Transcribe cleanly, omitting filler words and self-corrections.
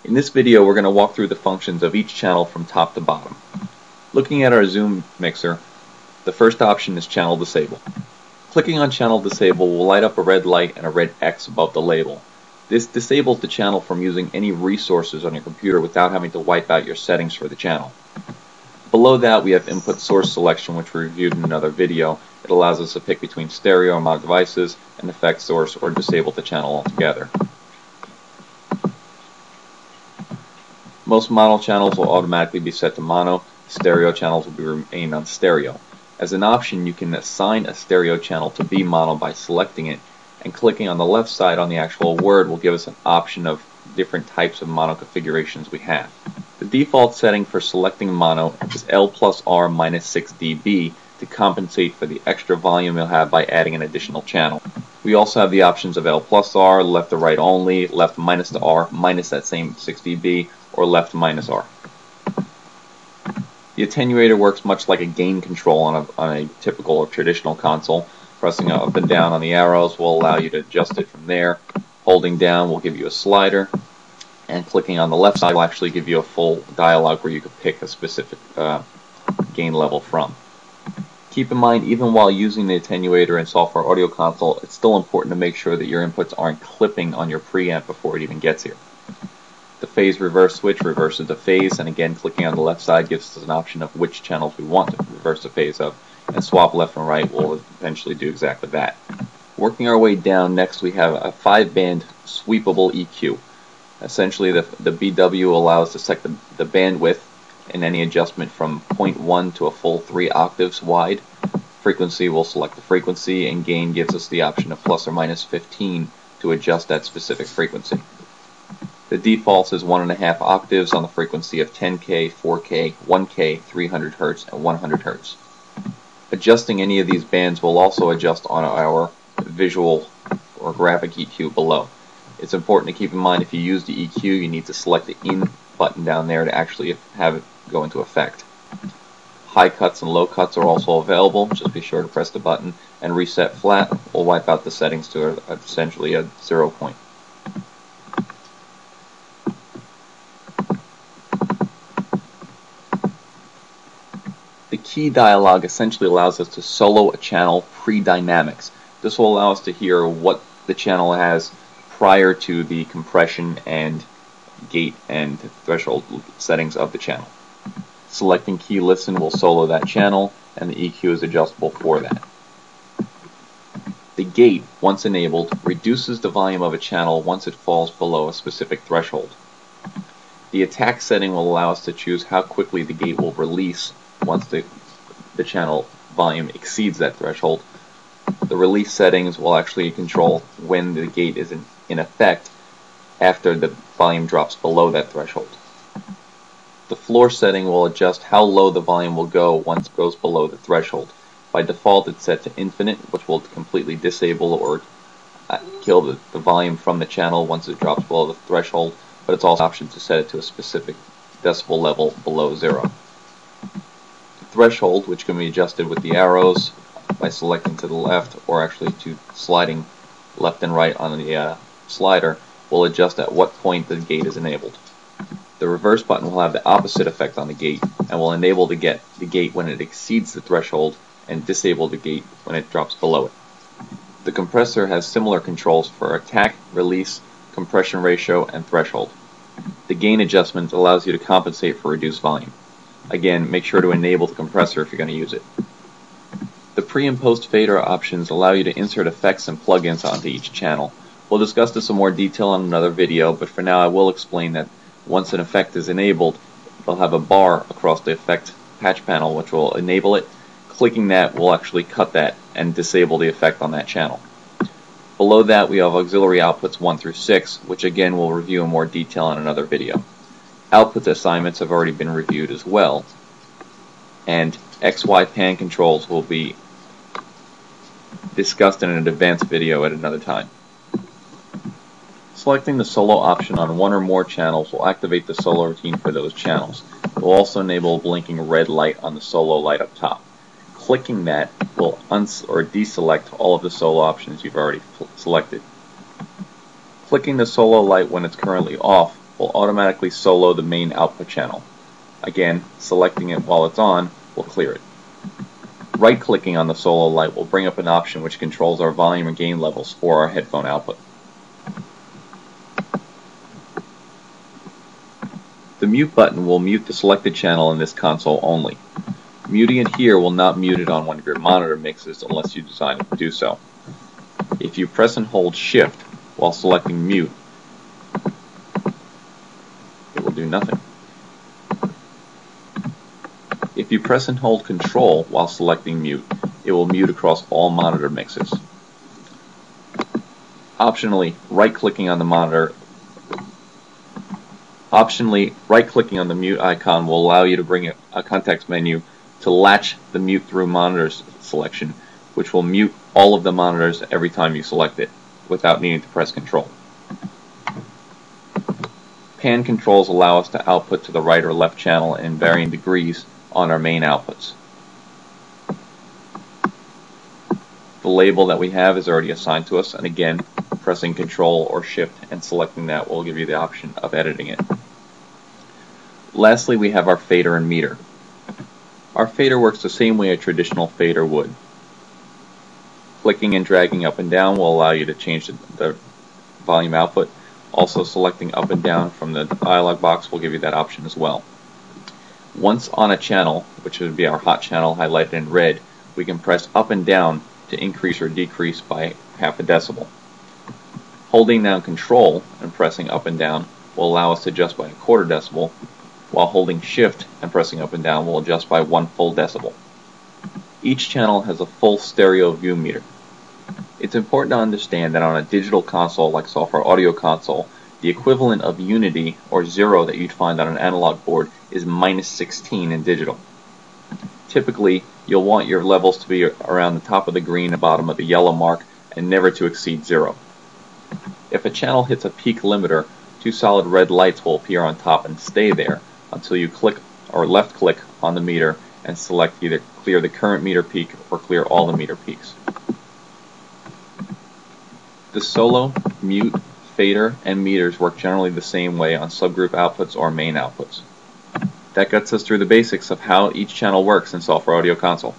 In this video we're going to walk through the functions of each channel from top to bottom. Looking at our Zoom mixer, the first option is Channel Disable. Clicking on Channel Disable will light up a red light and a red X above the label. This disables the channel from using any resources on your computer without having to wipe out your settings for the channel. Below that we have Input Source Selection, which we reviewed in another video. It allows us to pick between stereo and mono devices, an effect source, or disable the channel altogether. Most mono channels will automatically be set to mono. Stereo channels will remain on stereo. As an option, you can assign a stereo channel to be mono by selecting it, and clicking on the left side on the actual word will give us an option of different types of mono configurations we have. The default setting for selecting mono is L plus R minus 6 dB to compensate for the extra volume you'll have by adding an additional channel. We also have the options of L plus R, left to right only, left minus to R minus that same 6 dB, or left minus R. The attenuator works much like a gain control on a typical or traditional console. Pressing up and down on the arrows will allow you to adjust it from there. Holding down will give you a slider, and clicking on the left side will actually give you a full dialog where you can pick a specific gain level from. Keep in mind, even while using the attenuator in Software Audio Console, it's still important to make sure that your inputs aren't clipping on your preamp before it even gets here. The phase reverse switch reverses the phase, and again clicking on the left side gives us an option of which channels we want to reverse the phase of, and swap left and right will eventually do exactly that. Working our way down, next we have a 5-band sweepable EQ. Essentially the BW allows to set the bandwidth in any adjustment from 0.1 to a full 3 octaves wide. Frequency will select the frequency, and gain gives us the option of plus or minus 15 to adjust that specific frequency. The default is 1.5 octaves on the frequency of 10K, 4K, 1K, 300 Hz, and 100 Hz. Adjusting any of these bands will also adjust on our visual or graphic EQ below. It's important to keep in mind, if you use the EQ, you need to select the in button down there to actually have it go into effect. High cuts and low cuts are also available. Just be sure to press the button, and reset flat will wipe out the settings to essentially a 0 point. The key dialog essentially allows us to solo a channel pre-dynamics. This will allow us to hear what the channel has prior to the compression and gate and threshold settings of the channel. Selecting key listen will solo that channel, and the EQ is adjustable for that. The gate, once enabled, reduces the volume of a channel once it falls below a specific threshold. The attack setting will allow us to choose how quickly the gate will release once the channel volume exceeds that threshold. The release settings will actually control when the gate is in effect after the volume drops below that threshold. The floor setting will adjust how low the volume will go once it goes below the threshold. By default it's set to infinite, which will completely disable or kill the volume from the channel once it drops below the threshold, but it's also an option to set it to a specific decibel level below 0. The threshold, which can be adjusted with the arrows by selecting to the left, or actually to sliding left and right on the slider, will adjust at what point the gate is enabled. The reverse button will have the opposite effect on the gate, and will enable the gate when it exceeds the threshold, and disable the gate when it drops below it. The compressor has similar controls for attack, release, compression ratio, and threshold. The gain adjustment allows you to compensate for reduced volume. Again, make sure to enable the compressor if you're going to use it. The pre and post fader options allow you to insert effects and plugins onto each channel. We'll discuss this in more detail in another video, but for now I will explain that once an effect is enabled, they'll have a bar across the effect patch panel which will enable it. Clicking that will actually cut that and disable the effect on that channel. Below that we have auxiliary outputs 1 through 6, which again we'll review in more detail in another video. Output assignments have already been reviewed as well, and XY pan controls will be discussed in an advanced video at another time. Selecting the solo option on one or more channels will activate the solo routine for those channels. It will also enable a blinking red light on the solo light up top. Clicking that will deselect all of the solo options you've already selected. Clicking the solo light when it's currently off will automatically solo the main output channel. Again, selecting it while it's on will clear it. Right-clicking on the solo light will bring up an option which controls our volume and gain levels for our headphone output. The mute button will mute the selected channel in this console only. Muting it here will not mute it on one of your monitor mixes unless you decide to do so. If you press and hold Shift while selecting mute, it will do nothing. If you press and hold Control while selecting mute, it will mute across all monitor mixes. Optionally, right-clicking on the mute icon will allow you to bring a context menu to latch the mute through monitors selection, which will mute all of the monitors every time you select it without needing to press Control. Pan controls allow us to output to the right or left channel in varying degrees on our main outputs. The label that we have is already assigned to us, and again, pressing Control or Shift and selecting that will give you the option of editing it. Lastly, we have our fader and meter. Our fader works the same way a traditional fader would. Clicking and dragging up and down will allow you to change the volume output. Also, selecting up and down from the dialog box will give you that option as well. Once on a channel, which would be our hot channel highlighted in red, we can press up and down to increase or decrease by half a decibel. Holding down Control and pressing up and down will allow us to adjust by a quarter decibel, while holding Shift and pressing up and down will adjust by 1 full decibel. Each channel has a full stereo view meter. It's important to understand that on a digital console like Software Audio Console, the equivalent of unity or 0 that you'd find on an analog board is -16 in digital. Typically, you'll want your levels to be around the top of the green and bottom of the yellow mark and never to exceed 0. If a channel hits a peak limiter, 2 solid red lights will appear on top and stay there until you click or left click on the meter and select either clear the current meter peak or clear all the meter peaks. The solo, mute, fader, and meters work generally the same way on subgroup outputs or main outputs. That gets us through the basics of how each channel works in Software Audio Console.